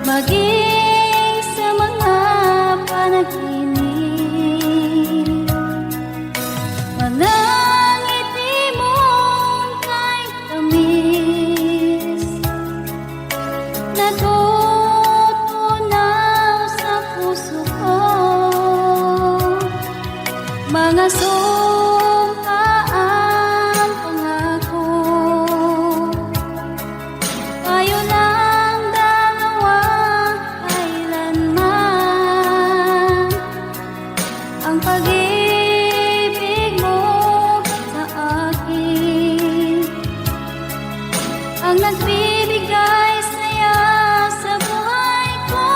maging sa mga panaginip. Manangiti mo'y kahit tamis, natutunaw sa puso ko. Mga sumpaan pangako, tayo lang dalawa kailanman. Ang pag-ibig mo sa akin ang nagbibigay saya sa buhay ko.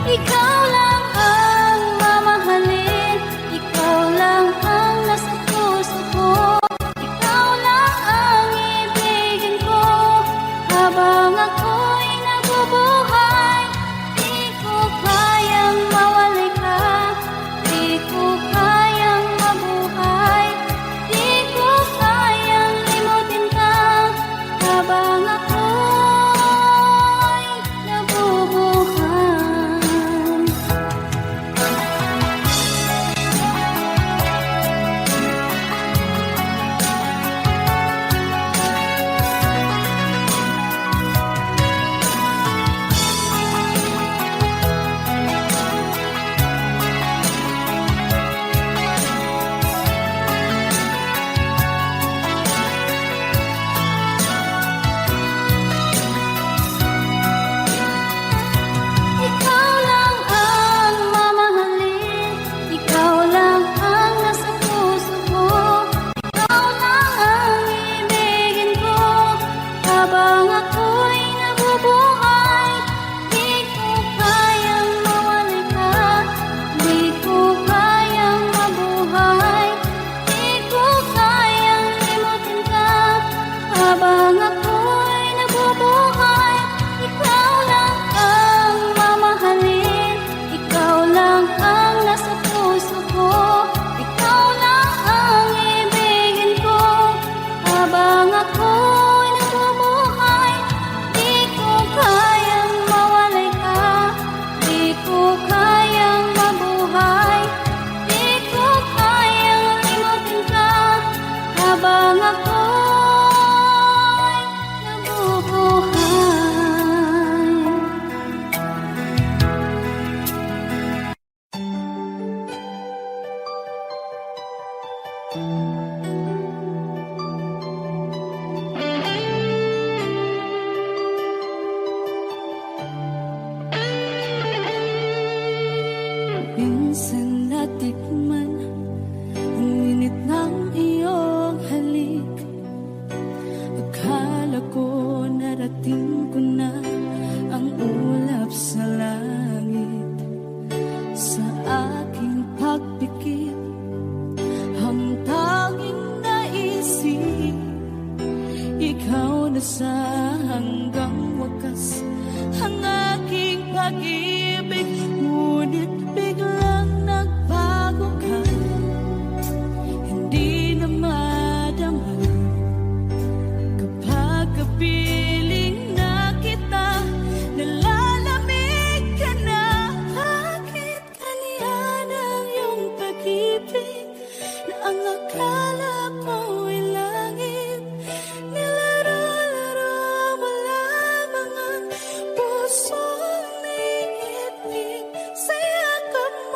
Ikaw lang ang mamahalin, ikaw lang ang nasa puso ko, ikaw lang ang ibigin ko habang ako'y nabubuhay. Di ko kayang mawalay ka, di ko kayang mabuhay, di ko kayang limutin ka habang ako'y nabubuhay. Ikaw lang ang mamahalin, ikaw lang ang nasa puso ko, ikaw lang ang ibigin ko habang ako'y nabubuhay. Di ko kayang mawalay ka, di ko kayang mabuhay, di ko kayang limutin ka habang ako'y nabubuhay. Ikaw lang ang mamahalin, ikaw lang ang nasa puso ko, ikaw lang ang ibigin ko habang ako'y nabubuhay. Di ko kayang mawalay ka, di ko kayang mabuhay, di ko kayang limutin ka habang ako'y nabubuhay. Minsan natikman ang init ng iyong halik. Akala ko narating ko na ang ulap sa langit. Sa aking pagpikit, ang tanging naisip, ikaw na sa hanggang wakas ang aking pag-ibig. Ngunit biglang nagbago ka, hindi na madama kapag kapiling na kita. Nalalamig ka na, bakit kaniyan ang iyong pag-ibig na ang akala ko'y langit? Nilaro-laro mo lamang ang pusong niitig sa yakap mo.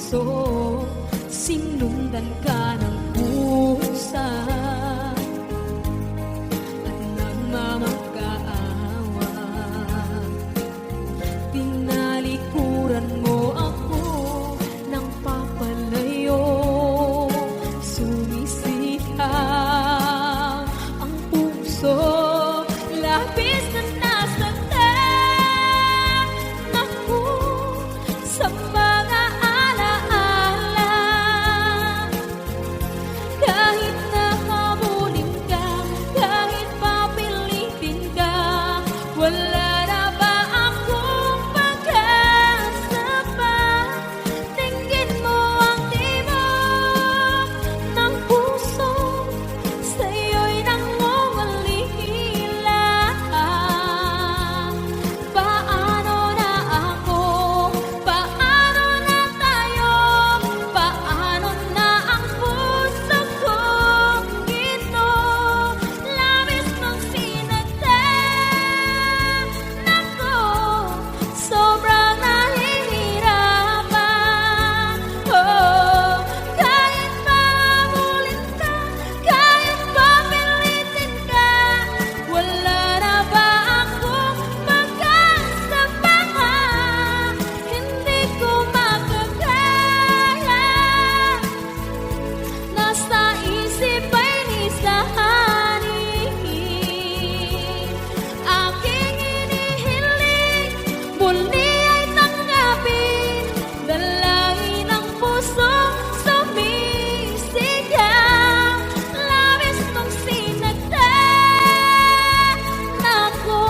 puso, sinundan ka ng pusa at nagmamagkaawa. Tinalikuran mo ako ng papalayo, sumisitaw ang puso, labis na nasaktan ako sa mga alaala. Kahit nahabulin ka, kahit papilitin ka, wala na ba akong pag-asa pa? Tingin mo ang tibok ng puso, sa'yo'y nangungulila. Paano na ako? Paano na tayo? Paano na ang puso kong ito? Labis mong sinaktan ako, sobrang nahihirapan. Oh, kahit mahabulin ka, kahit papilitin ka, wala na ba akong pag-asa pa? Hindi ko makakaya, nasa isip ay nisahanin. Aking inihiling, muli ay tanggapin, dalangin ng puso sumisigaw. Labis mong sinaktan ako.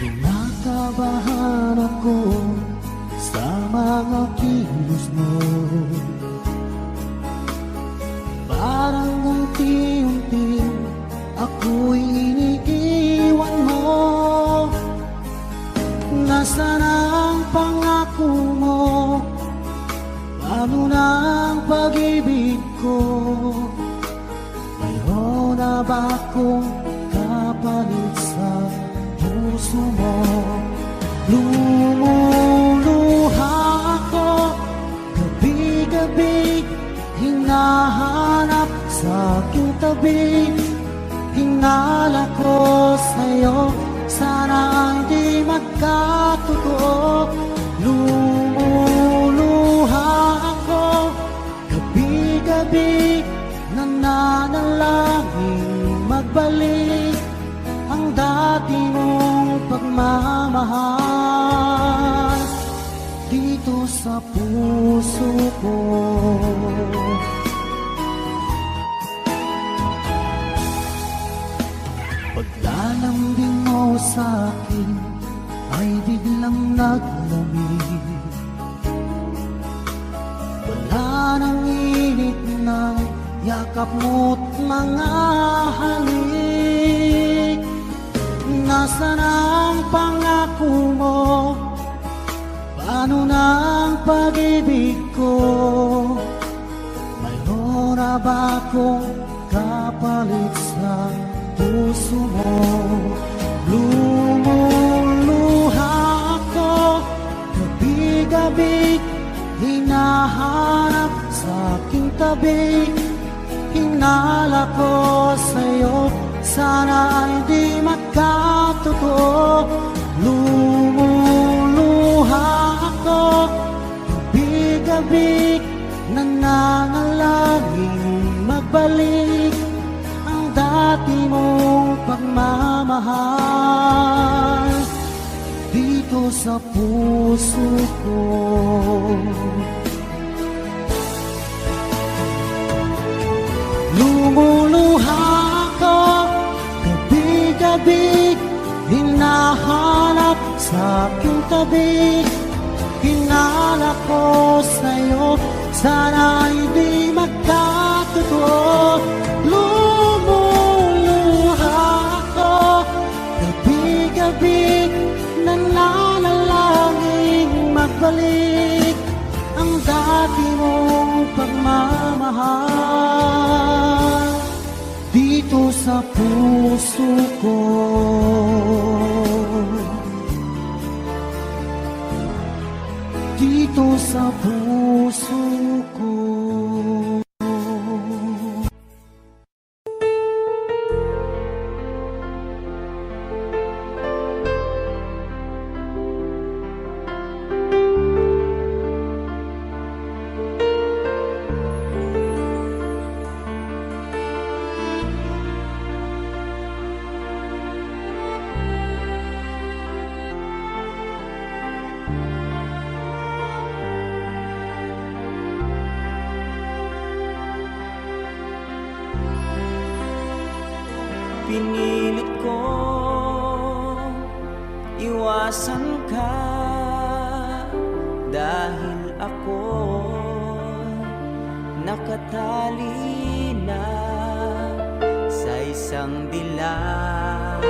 Kinakabahan ako sa mga kilos mo, parang unti-unti ako'y iniiwan mo. Nasaan ang pangako mo? Paano na ang pag-ibig ko? Mayroon na ba akong kapalit sa puso mo? Lumuluha ako gabi-gabi, hinahanap sa aking tabi. Hinala ko sa'yo, sana hindi magkatotoo. Lumuluha ako gabi-gabi, nananalangin magbalik ang dati mong pagmamahal dito sa puso ko. Paglalambing mo sa'kin ay biglang naglamig, wala nang init ng yakap mo't mga halik. Nasaan ang pangako mo? Paano na ang pag-ibig ko? Mayroon na ba akong kapalit sa puso mo? Lumuluha ako gabi-gabi, hinahanap sa aking tabi. Hinala ko sa'yo, sana hindi magkatotoo. Lumuluha ako gabi-gabi, nananalangin magbalik ang dati mong pagmamahal dito sa puso ko. Lumuluha ako gabi-gabi, hinahanap sa aking tabi. hinala ko sa'yo, sana'y di magkatotoo. Lumuluha ako, gabi-gabi nananalangin magbalik ang dati mong pagmamahal dito sa puso ko. Dito sa puso ko. Pinilit ko iwasan ka dahil ako nakatali na sa isang dilag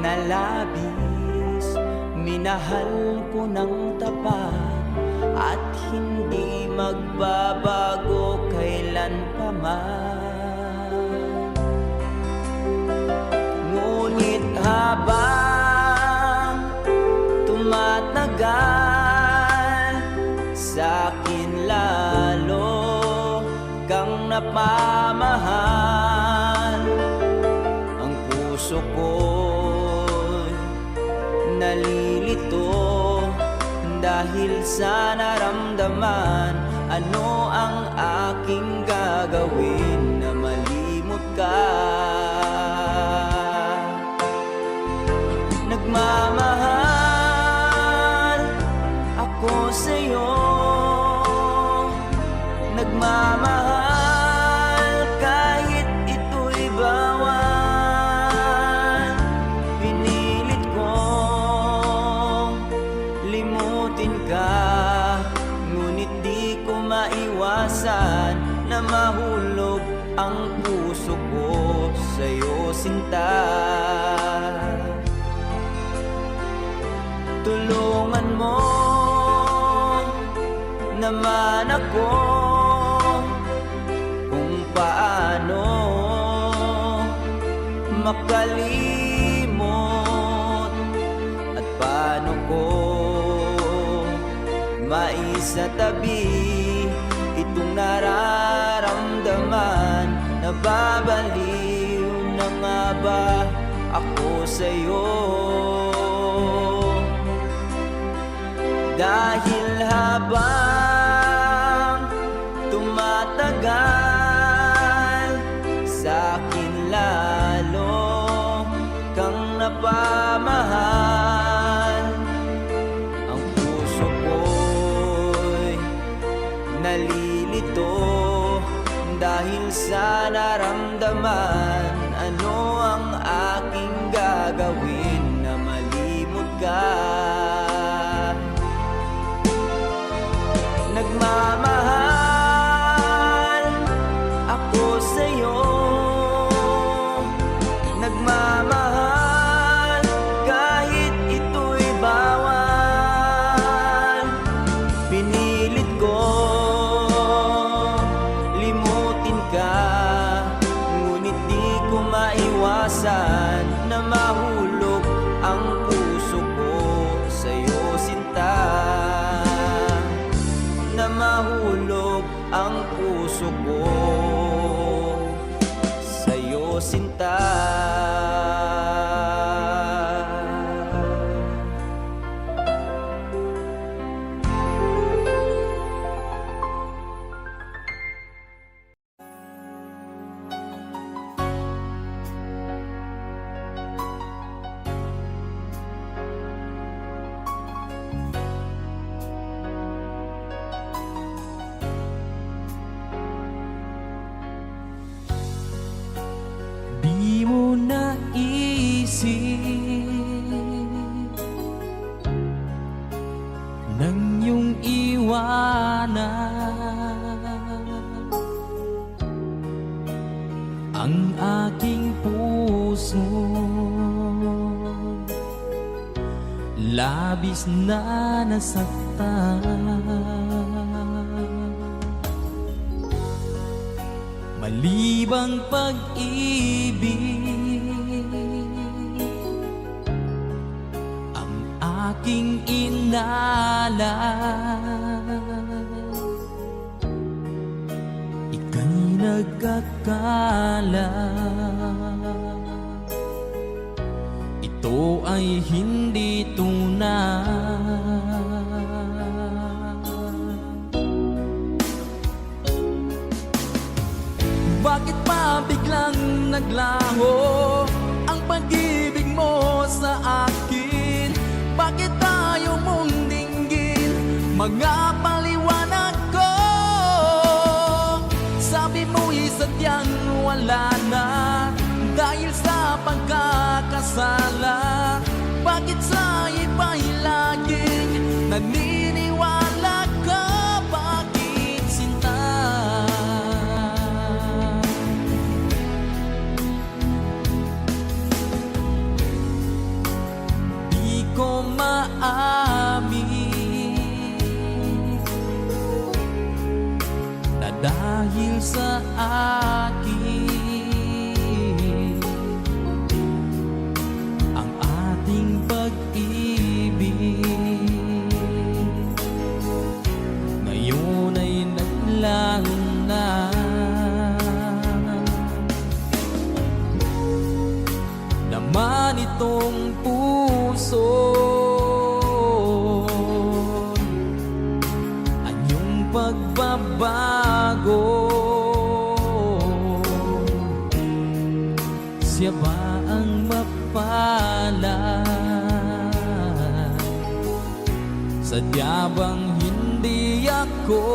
na labis. Minahal ko ng tapat at hindi magbabago kailan pa man. Ngunit habang tumatagal, sa'kin lalo kang napamahal. Ang puso ko'y nalilito dahil sa naramdaman. Ano ang aking gagawin na malimot ka? Nagmamahal ako sa'yo, nagmamahal kahit ito'y bawal. Pinilit kong limutin ka, ngunit di ko maiwasan na mahulog ang puso ko sa'yo, sinta. Tulungan mo naman ako kung paano makalimot at paano ko maisatabi itong nararamdaman. Nababaliw na nga ba ako sa'yo? Dahil habang tumatagal, sa'kin lalo kang napamahal. Ang puso ko'y nalilito dahil sa naramdaman. Ano ang aking gagawin na malimot ka? Nagmamahal ako sa'yo, nagmamahal kahit ito'y bawal. Pinilit ko limutin ka, ngunit di ko maiwasan na mahulog ang puso ko sa'yo, sinta. Na mahulog ang puso ko sa'yo, sinta. Di mo naisip labis na nasaktan. Malibang pag-ibig ang aking inalay, ika'y nagkakala. Ito ay hindi tunay. Bakit pa biglang naglaho ang pag-ibig mo sa akin? Bakit tayo mong dinggin mga paliwanag ko? Sabi mo'y sadyang wala na dahil sa pagkakasala. Bakit sa iba'y laging naniniwala ka? Bakit sinta? Di ko maamin na dahil sa akin ang ating pag-ibig ngayon ay naglaho na. Naman itong puso anyong pagbabago, siya ba ang mapalad? Sadya bang hindi ako?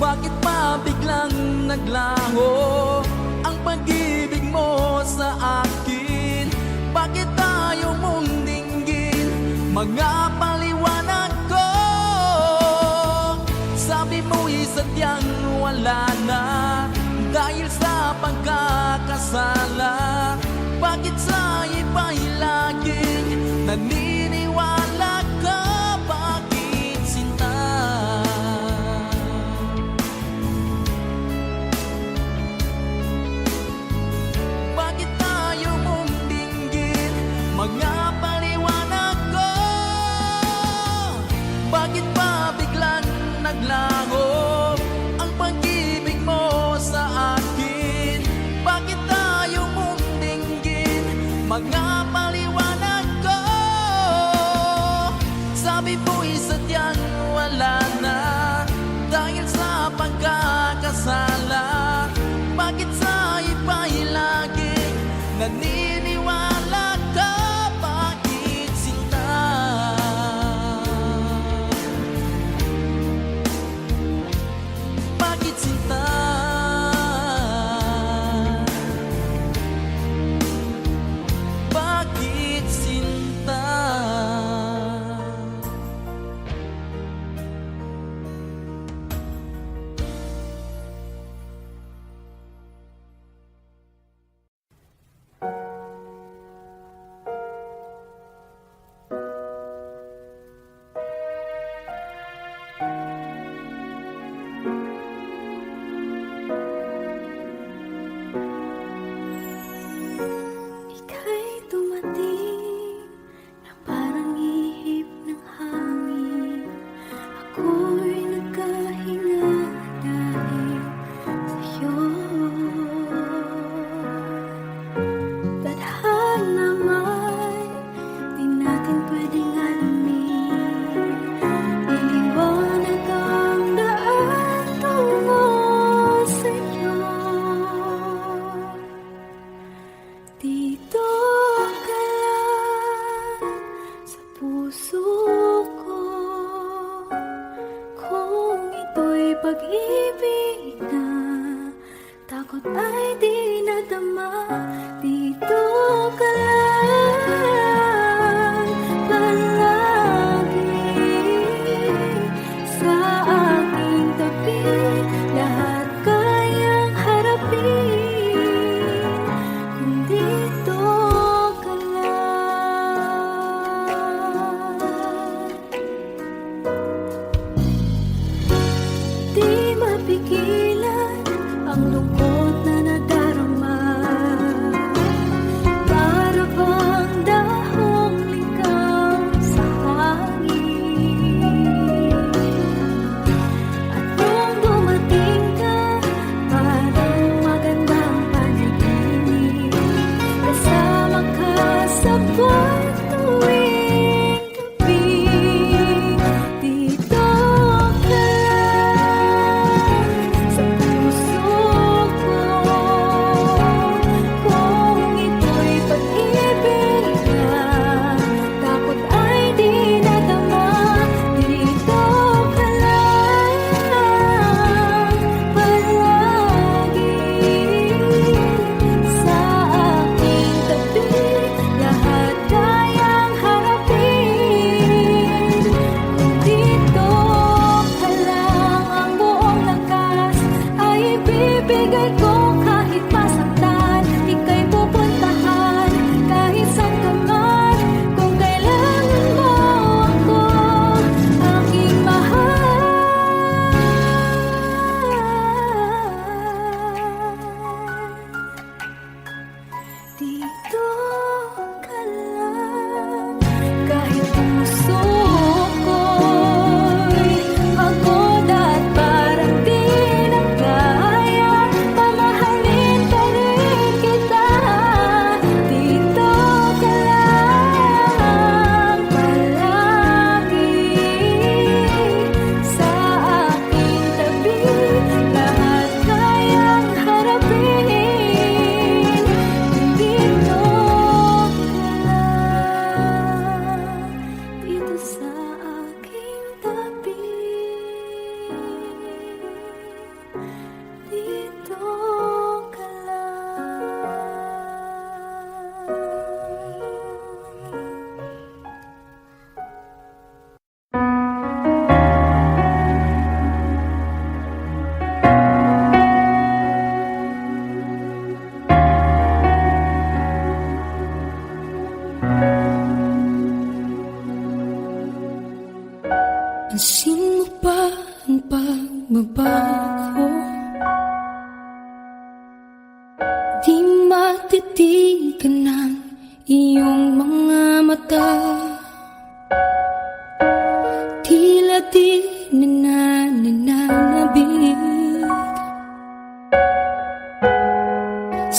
Bakit pa biglang naglaho ang pag-ibig mo sa akin? Bakit tayo mong dinggin mga paliwanag ko? Sabi mo'y sadyang wala na dahil sa pagkakasala. Bakit sa iba'y laging naniniwala ka? Bakit sinta? Bakit tayo mong dinggin mga paliwanag ko? Bakit pa biglang naglaho ang pag-ibig mo sa akin? Bakit tayo mong dinggin mga paliwanag ko? Sabi mo'y sadyang wala na dahil sa pagkakasala. Bakit sa iba'y laging naniniwala ka? Bakit sinta? Bakit sinta? Bakit sinta?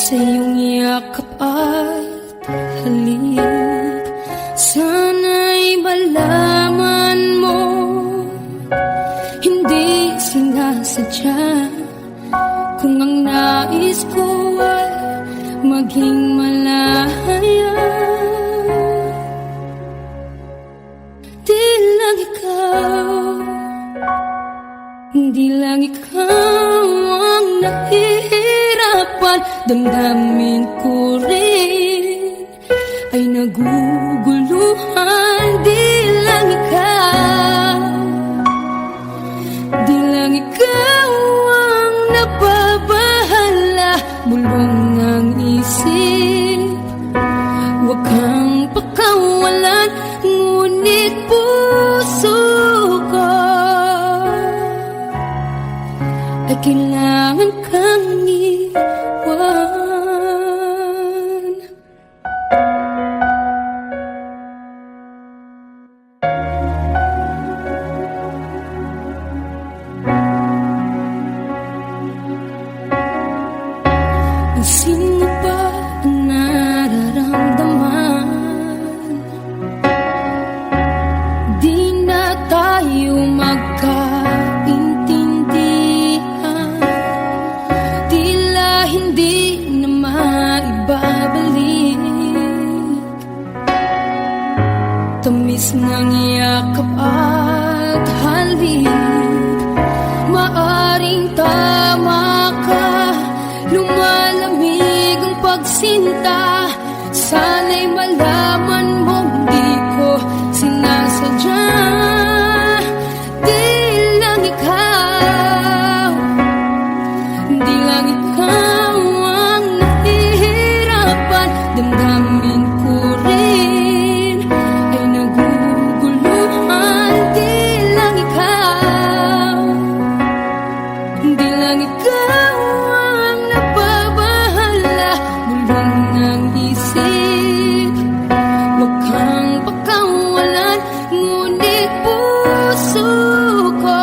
sa iyong yakap at halik. Sana'y malaman mo, hindi sinasadya. Kung ang nais ko ay maging malaya, di lang ikaw, di lang ikaw ang nahihirapan. Damdamin ko rin ay naguguluhan. Di lang ikaw, di lang ikaw ang nababahala. Bulong ng isip, huwag kang pakawalan, ngunit puso ko ay kailangan kang iwan. Sino ba ang nararamdaman? Di na tayo magkaintindihan, tila hindi na maibabalik. Tamis ng yakap at halik, maaring tama ka. Lumalamig ang pagsinta, sana'y malaman mo di ko sinasadya. Di lang ikaw, di lang ikaw ang nahihirapan. Damdamin ko rin ay naguguluhan. Di lang ikaw, di lang ikaw ang nababahala. Bulong ng isip, huwag kang pakawalan, ngunit puso ko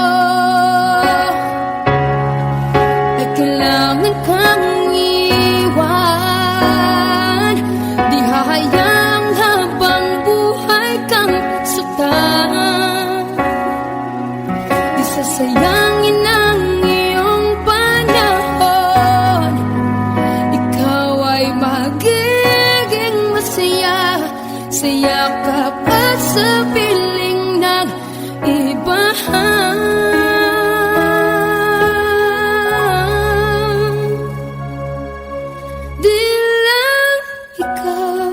ay kailangan kang iwan. Di hahayang habang buhay kang saktan, di sasayangin ang iyong panahon. Ikaw ay magiging masaya sa yakap at sa piling ng ibahan. Di lang ikaw,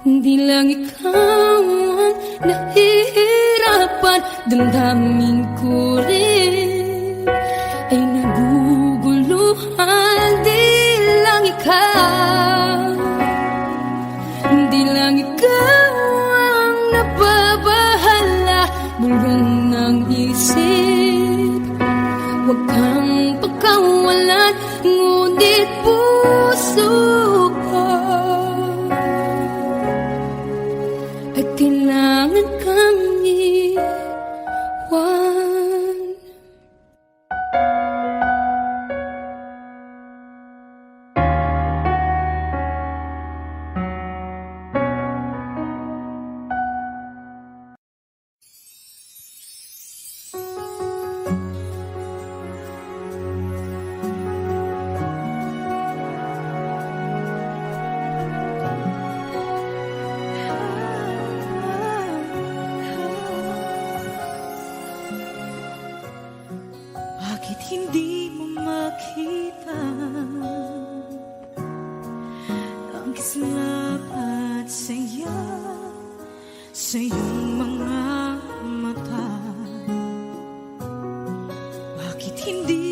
di lang ikaw ang nahihirapan. Damdamin ko rin ay naguguluhan. Di lang ikaw, di lang ikaw ang nababahala. Bulong ng isip, huwag kang pakawalan, ngunit puso ko ay kailangan kang iwan. Bakit hindi mo makita ang kislap at saya sa iyong mga mata? Bakit hindi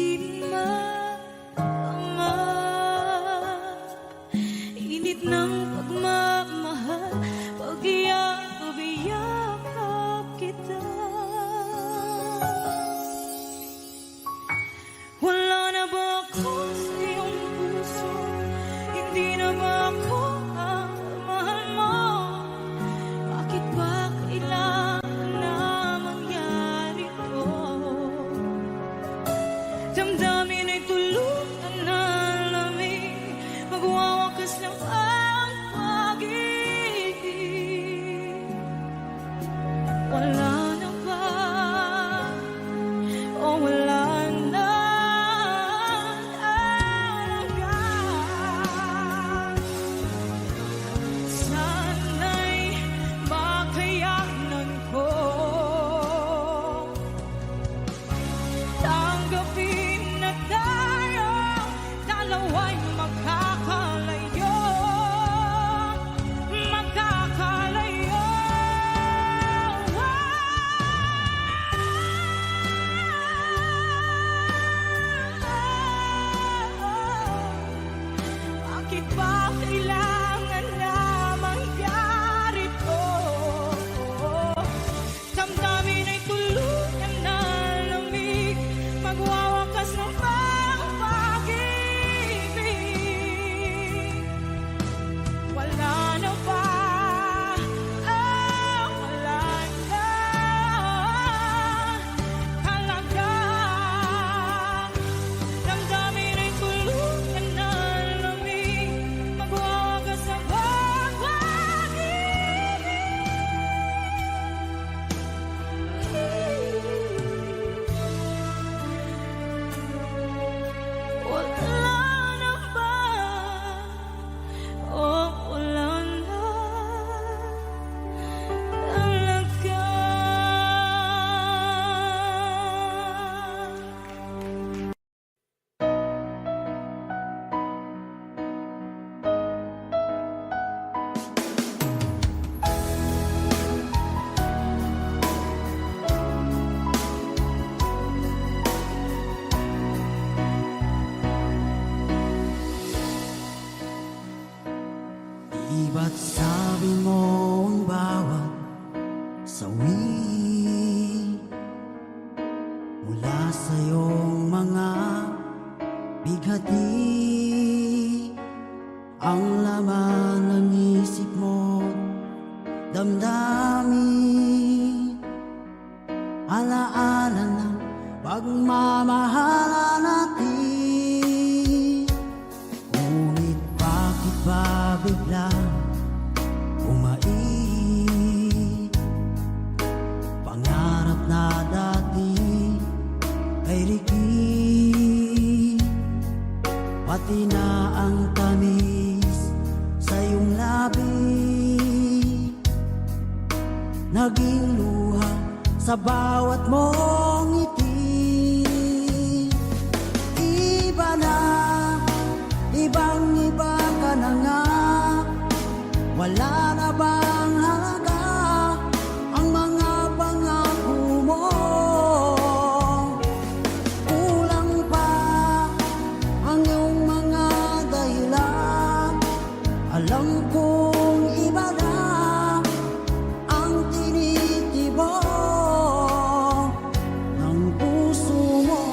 maama init ng pagmamahal, pag-iyakap kita? Wala na ba ako sa iyong puso? Hindi na ba ako ang mahal mo? Bakit ba kailangan Ba't sabi mo ang bawat sawi mula sa iyong mga bighati ang laman ng isip mo, damdamin, alaala ng pagmamahala natin. Ngunit bakit ba biglang umait? Pangarap na dati ay rigid, pati na ang tamis sa iyong labi, naging luha sa bawat mong ngiti. Iba na, ibang-iba ka na nga, wala na bang halaga ang mga pangako mo? Kulang pa ang iyong mga dahilan, alam kong iba na ang tinitibok ng puso mo.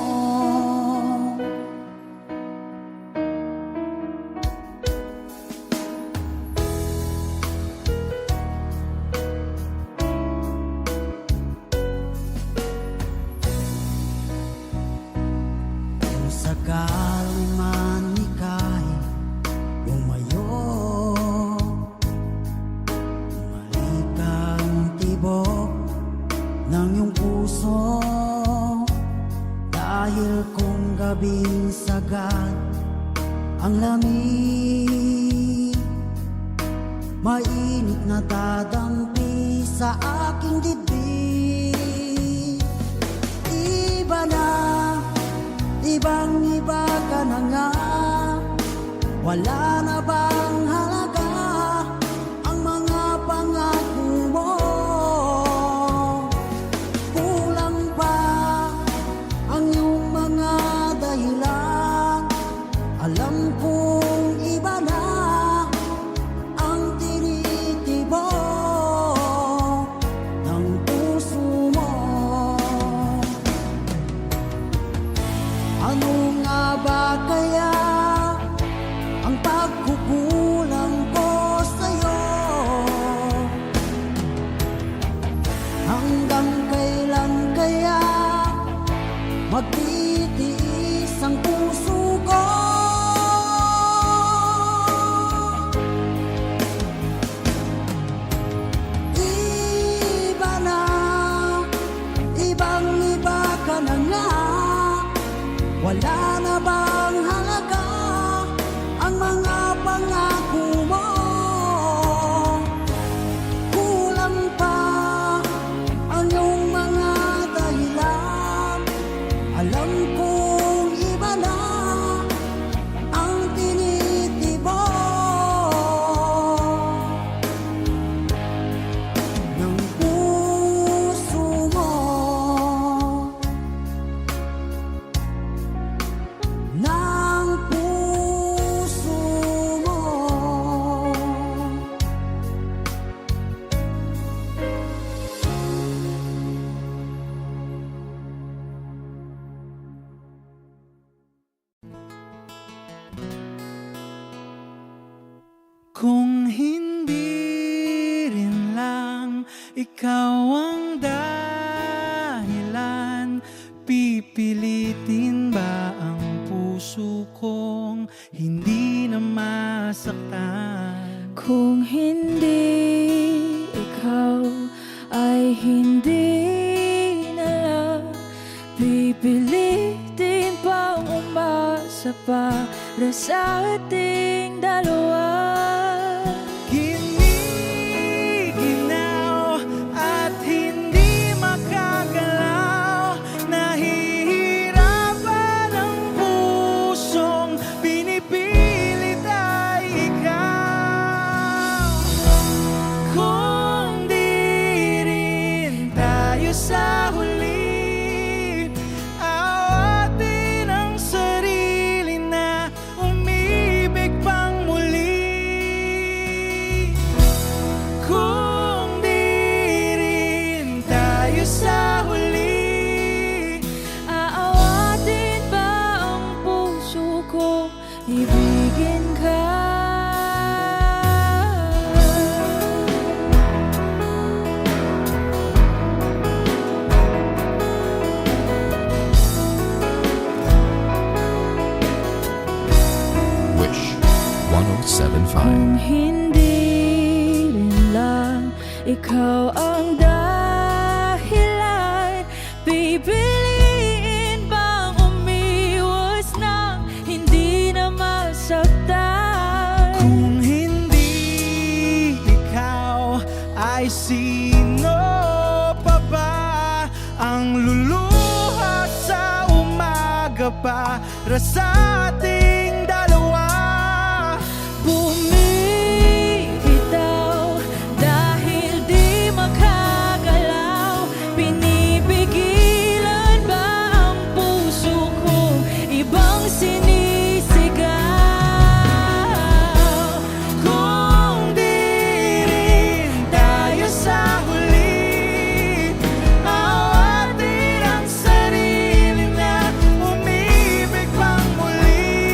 Kung sakali man ika'y lumayo, bumalik ang tibok ng iyong puso. Dahil kung gabing sagad ang lamig, mainit na dadampi sa aking dibdib. Iba na, ibang-iba ka na nga, wala na bang halaga ang mga pangako mo? Kulang pa ang iyong mga dahilan, alam kong iba na ang tinitibok ng puso mo. Ano nga ba kaya ang pagkukulang ko sa'yo? Hanggang kailan kaya magtitiis ang puso ko? Iba na, ibang-iba ka na nga, wala na bang halaga ang mga pangako mo? Kulang pa ang iyong mga dahilan, alam kong iba na ang tinitibok ng puso mo. Ng puso mo. Kung hindi rin lang ikaw ang dahilan, pipilitin ba ang puso kong hindi na masaktan? Kung hindi ikaw ay hindi na lang, pipilitin pang umasa para sa ating dalawa. Giniginaw at hindi makagalaw, nahihirapan ang pusong pinipilit ay ikaw. Kung di rin tayo sa huli, awatin ang sarili na umibig pang muli. kong ibigin ka. Wish 1075. Kung hindi rin lang ikaw ang dahilan, pipiliin bang umiwas nang hindi na masaktan? Kung hindi ikaw, ay sino pa ba ang luluha sa umaga para sa ating dalawa? Bumibitaw dahil di makagalaw, pinipigilan ba ang puso kong ibang sinisigaw? Kung di rin tayo sa huli, awatin ang sarili na umibig pang muli.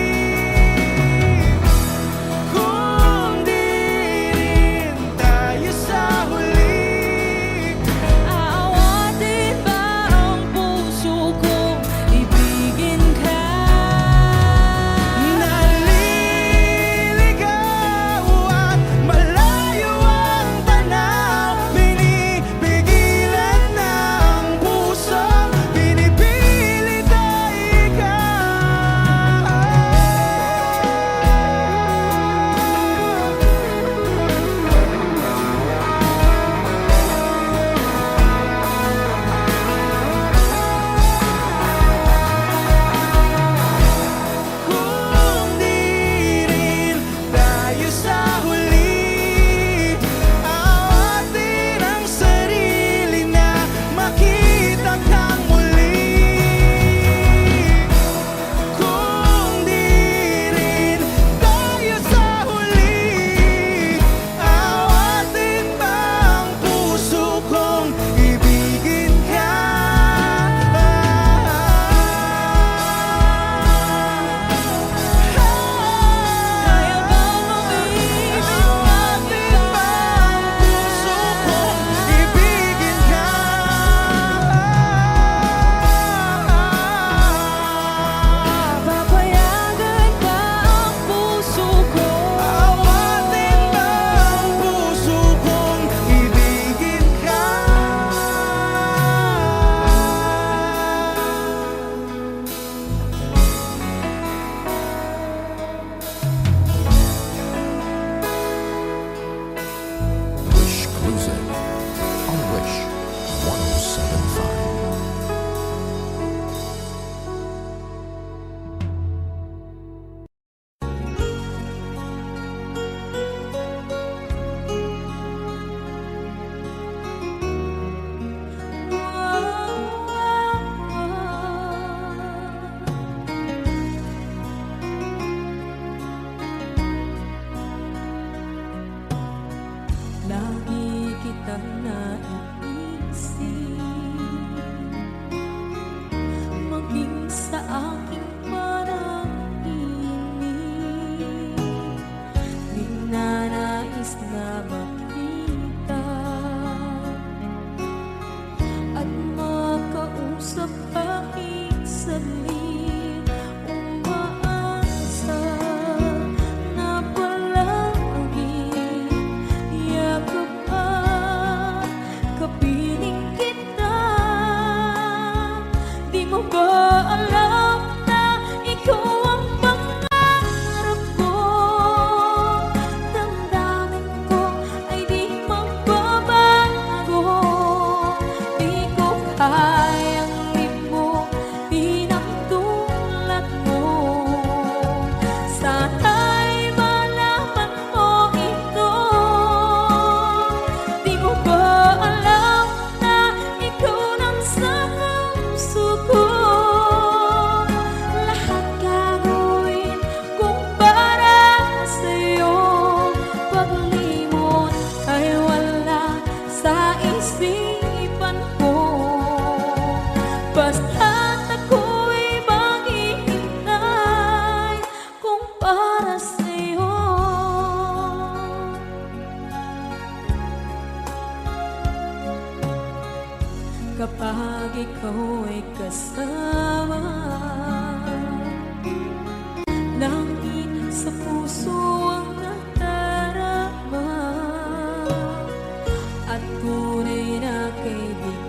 ako'y kasama. Langit sa puso ang nadarama, at tunay na kaibigan.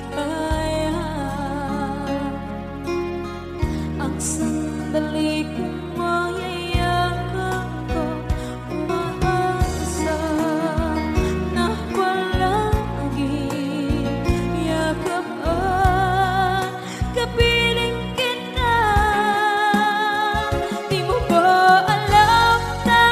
Ang sandali kong mayayakap ko, umaasa na palaging yakap at kapiling kita. Di mo ba alam na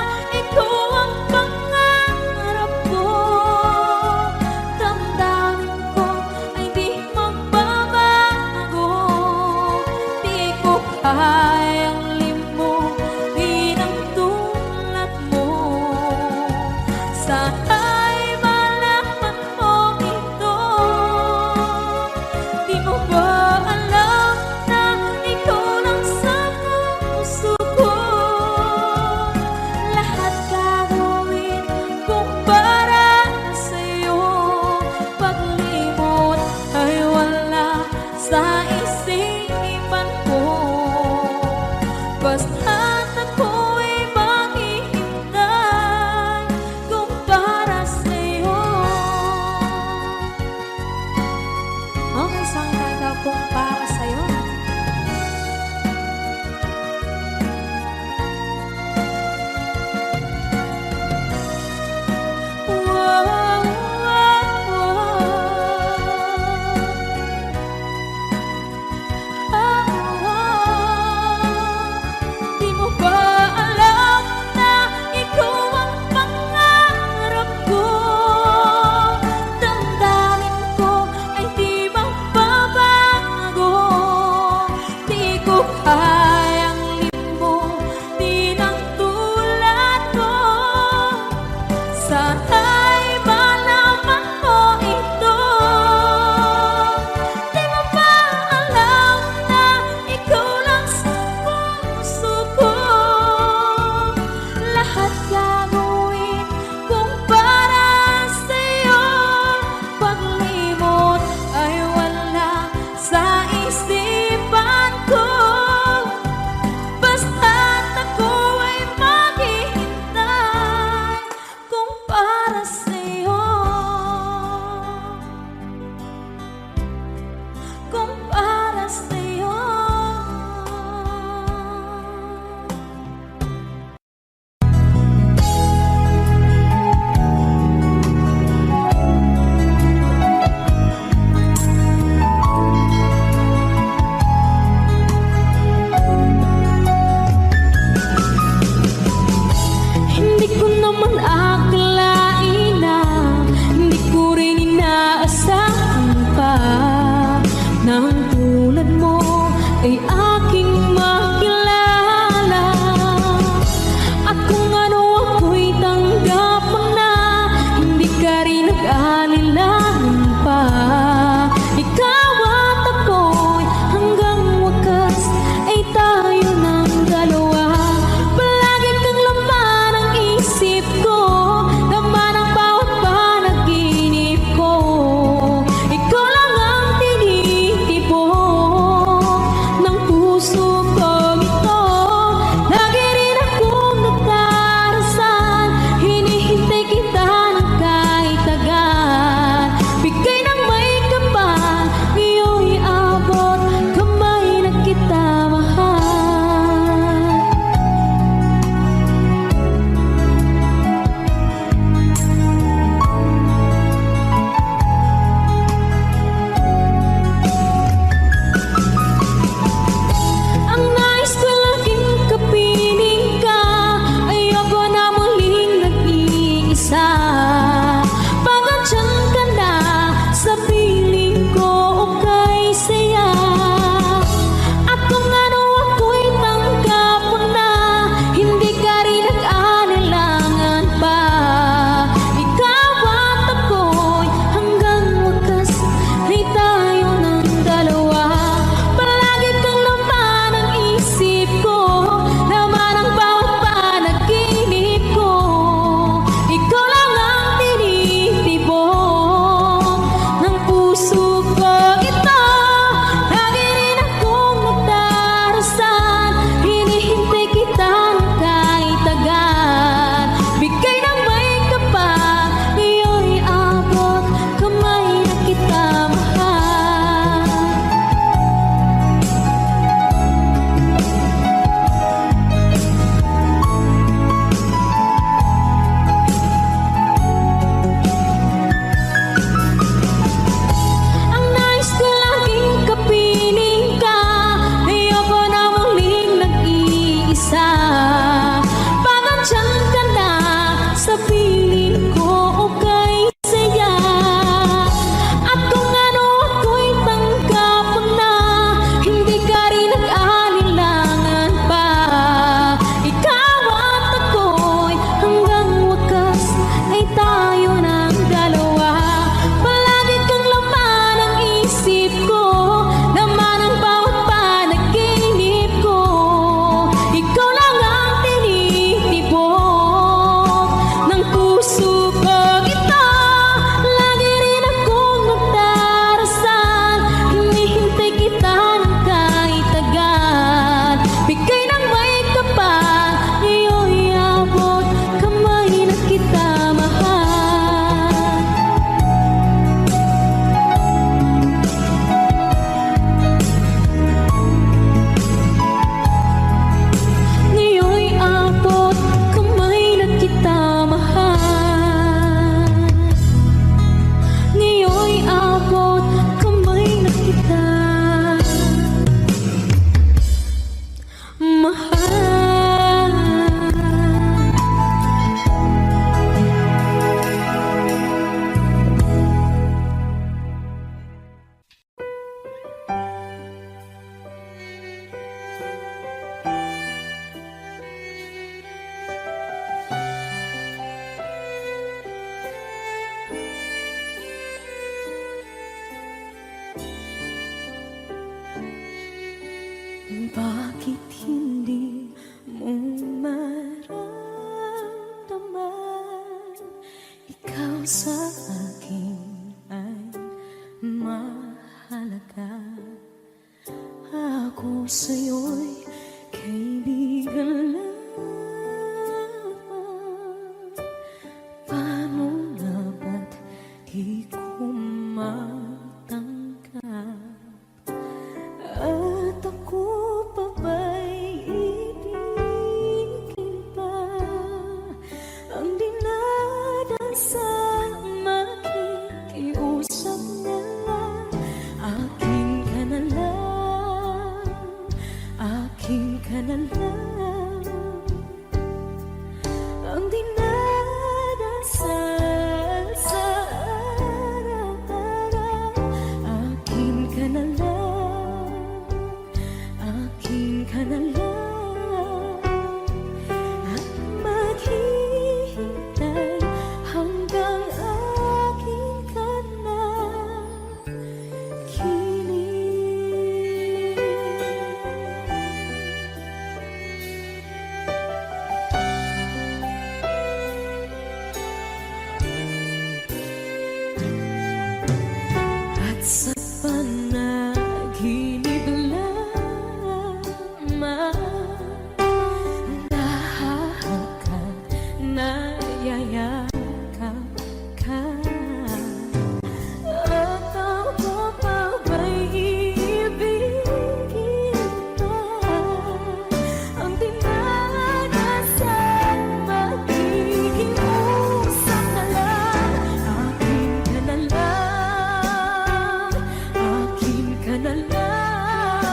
sa akin ay mahalaga. Ako sa'yo'y kaibigan lamang. Paano nga ba't di ko matanggap? At ako pa ba'y ibigin pa? Ang dinadasal makikiusap na lang. Akin ka na lang, akin ka na lang. Ang dinadasal sa araw-araw. Akin ka na lang, akin ka na lang. At maghihintay hanggang akin ka na kilig. At sa panaginip lamang nahahakan, nayayakap ka. At ako pa ba'y iibigin pa? Ang dinadasal makikiusap na lang. Akin ka na lang, akin ka na lang.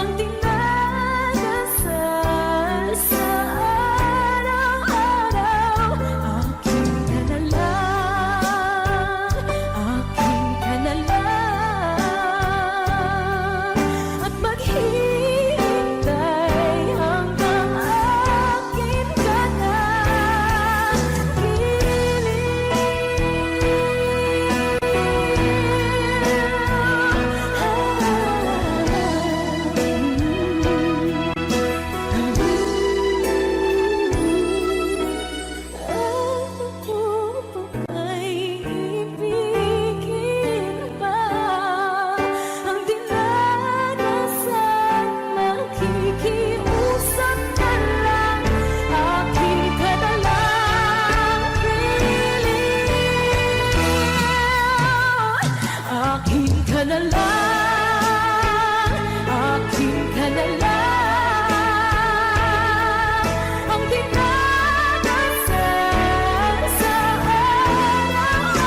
Ang dinadasal sa araw-araw. Akin ka na lang, akin ka na lang. At maghihintay hanggang akin ka na Ako pa ba'y ibigin pa? Ang dinadasal makikiusap na lang. Akin ka na lang, kilig. Akin ka na lang, akin ka na lang. Ang dinadasal sa araw-araw.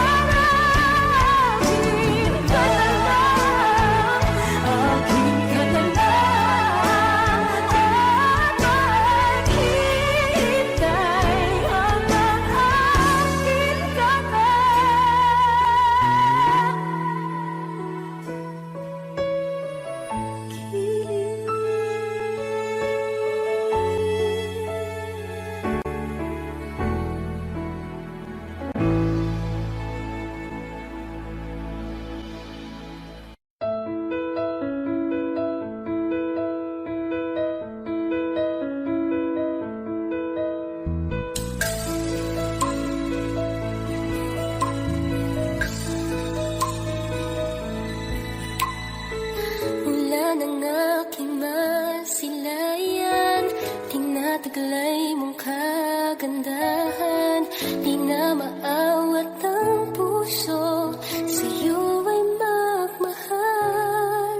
Akin ka na lang, akin ka na lang. At maghihintay hanggang akin ka na Mula ng aking masilayan, tinataglay mong kagandahan. Di na maawat ang puso, sa'yo ay magmahal.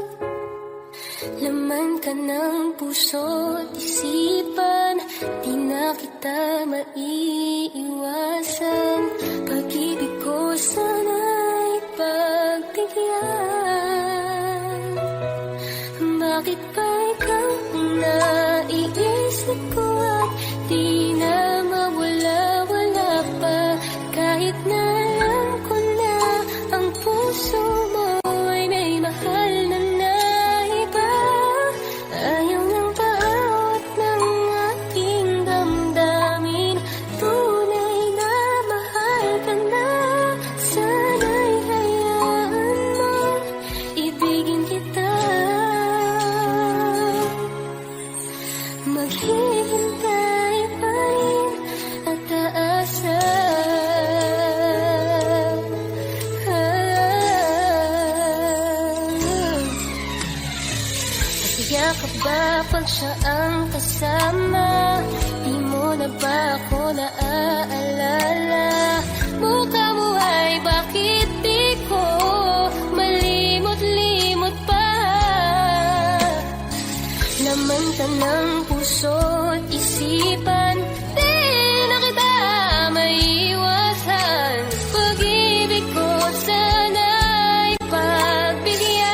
Laman ka ng puso't isipan, di na kita maiiwasan. Pag-ibig ko sana'y pagbigyan. Bakit ba ikaw ang naiisip ko at di na mawala-wala pa? Kahit na alam ko na ang puso mo ay may mahal na iba. Ayaw ng paawat ng ating damdamin. Tunay na mahal ka na. Sana'y hayaan mo, ibigin kita. Maghihintay pa rin at aasa. kapag siya ang kasama? Di mo na ba ako naaalala? Mukha mo ay bakit di ko malimot-limot pa? Laman ka ng puso't isipan, di na kita maiwasan. Pag-ibig ko sana'y pagbigyan.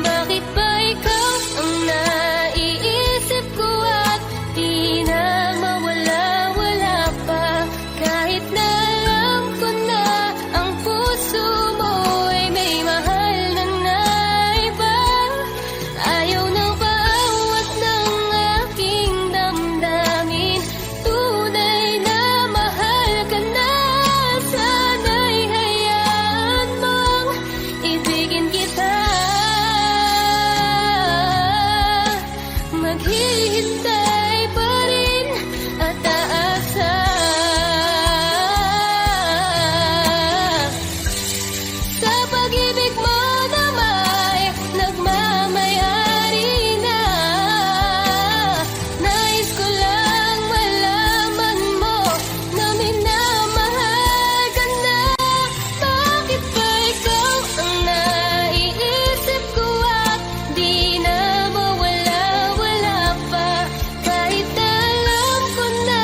Bakit ba ikaw ang naiisip ko at di na mawala-wala pa? Kahit na alam ko na ang puso mo ay may mahal na iba. Ayaw ng bawat ng aking damdamin. Tunay na mahal ka na. Sana'y hayaan mong ibigin kita. Maghihintay pa rin at aasa. Sa pag-ibig mo na may nagmamayari na. Nais ko lang malaman mo na minamahal ka na. Bakit ba ikaw ang naiisip ko at di na mawala-wala pa? Kahit na alam ko na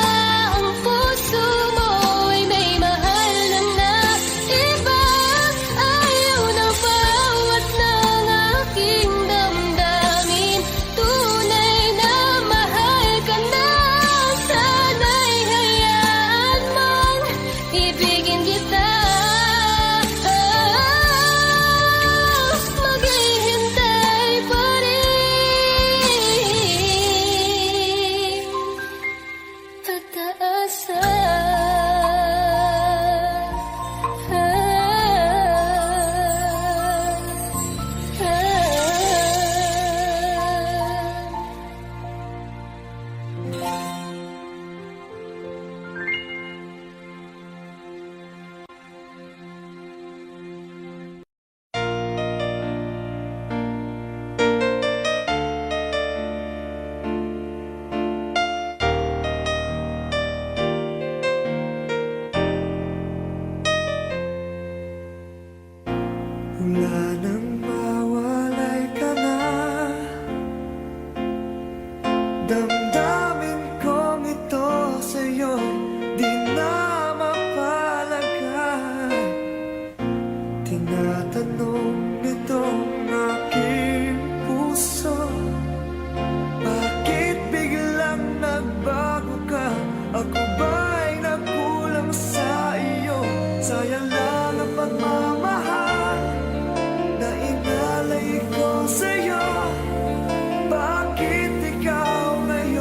ang puso mo ay may mahal na iba. Ayaw na bawat ng aking damdamin. Tunay na mahal ka na. Sana'y hayaan mong ibigin kita. Maghihintay pa rin at aasa. Wala nang mawalay ka na. Damdamin kong ito sa'yo di na mapalagay. Tinatanong nitong aking puso, bakit biglang nagbago ka? Ako ba'y nagkulang sa iyo? Sayang lang ang pagmamahal na inalay ko sa'yo. Bakit ikaw ngayon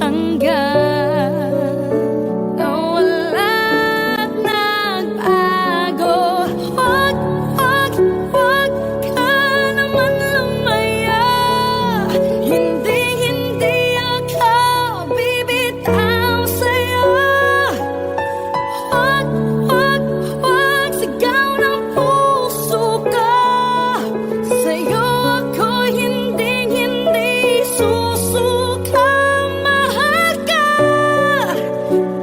hanggang nawala't nagbago. Wag, wag, wag ka naman lumaya. Hindi, hindi ako bibitaw sa'yo. Wag, wag, wag, sigaw ng puso ko. Sa'yo ako hindi, hindi susuka. Mahal ka.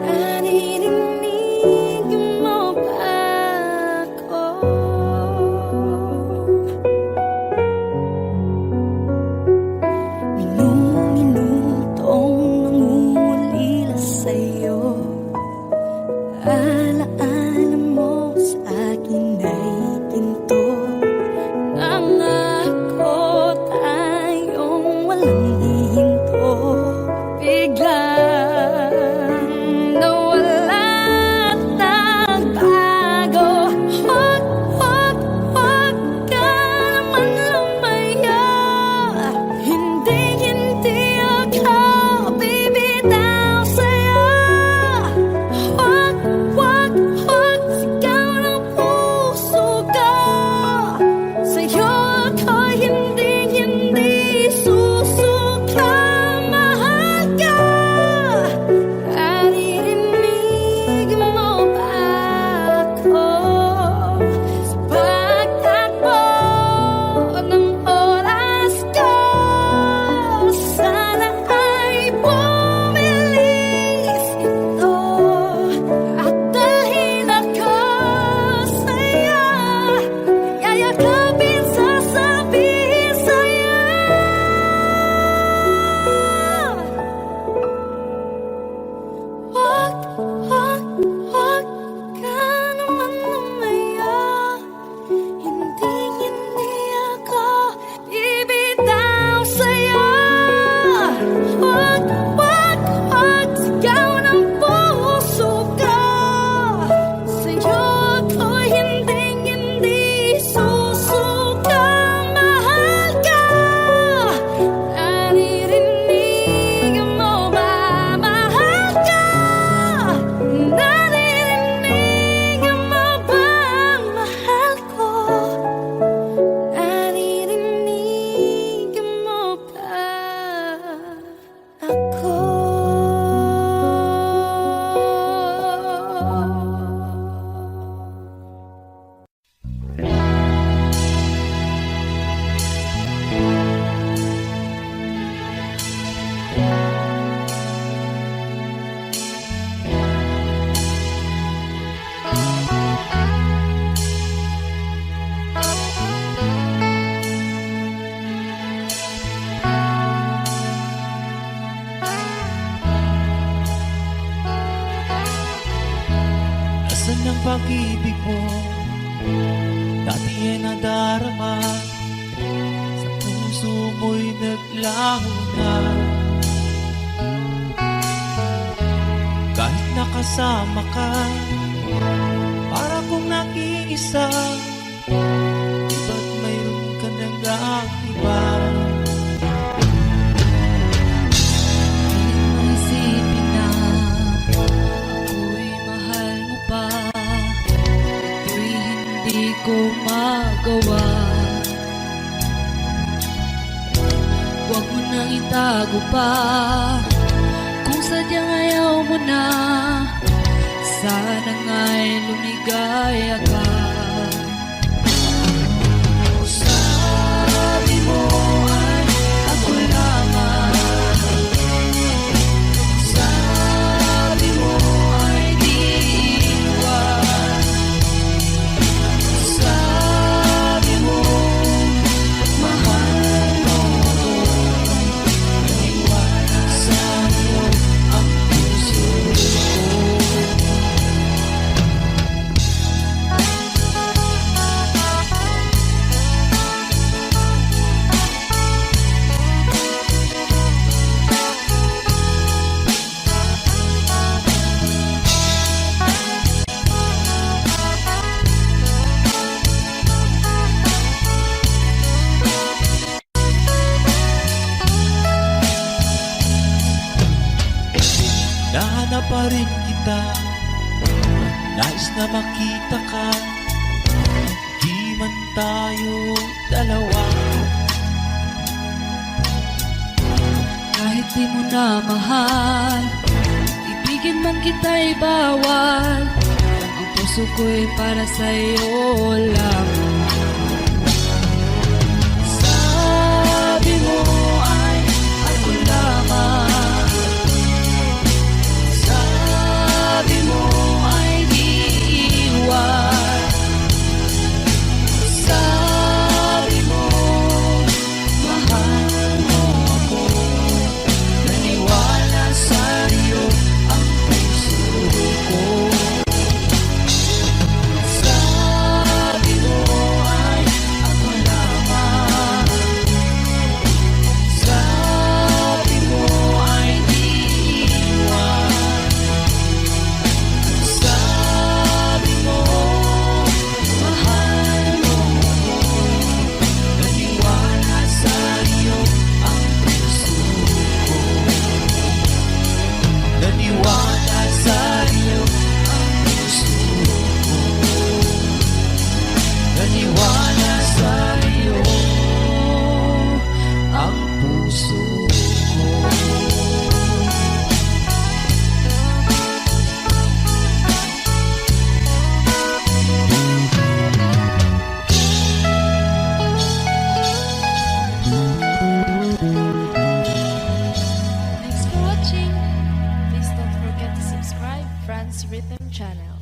Naririnig mo ba ako? Minutong nangungulila sa'yo. Alaala mo sa akin ay ginto. Nangako tayong walang hihinto. Biglang nawala't nagbago. Wag, wag, wag ka naman lumaya. Hindi, hindi ako bibitaw sa'yo. Wag, wag, wag, sigaw ng puso ko. Sa'yo ako hindi, hindi susuka. Mahal ka. Naririnig mo ba ako? Sa pagtakbo ng oras ko, sana ay bumilis ito at dalhin ako sa'yo. Yayakapin, sasabihin sa'yo. Wag, wag, wag ka naman lumaya. Hindi, hindi ako bibitaw sa'yo. Wag, wag, wag, sigaw ng puso ko. Sa'yo ako hindi, hindi susuka. Mahal ka. Naririnig mo ba? Mahal ka. Naririnig mo ba? Mahal ko. Naririnig mo ba ako? Nasaan ang pag-ibig mo? Dati ay nadarama. Sa puso mo'y naglaho na. Kahit nakasama ka, para kong nag-iisa. Ba't mayroon ka nang iba? Isipin na ako'y mahal mo pa. Ito'y hindi ko magawa. Huwag mo nang itago pa. Kung sadyang ayaw mo na, sana nga'y lumigaya ka. Sabi mo ay ako lamang. Sabi mo ay di iwan. Sabi mo mahal mo. Iwan sa Nahanap pa rin kita, nais na makita ka. Di man tayo dalawa, Kahit di mo na mahal, ibigin man kita'y bawal. Ang puso ko'y para sa'yo lamang. Sabi mo ay ako lamang. Sabi mo ay di iwan. Sabi mo mahal mo ako. Naniwala sa'yo ang puso ko. Sabi mo ay ako lamang. Sabi mo ay di iwan. Sabi mo mahal mo ako. Naniwala sa'yo ang puso ko. Naniwala sa'yo ang puso ko. Naniwala sa'yo ang puso ko. Thanks for watching. Please don't forget to subscribe Franz Rhythm channel.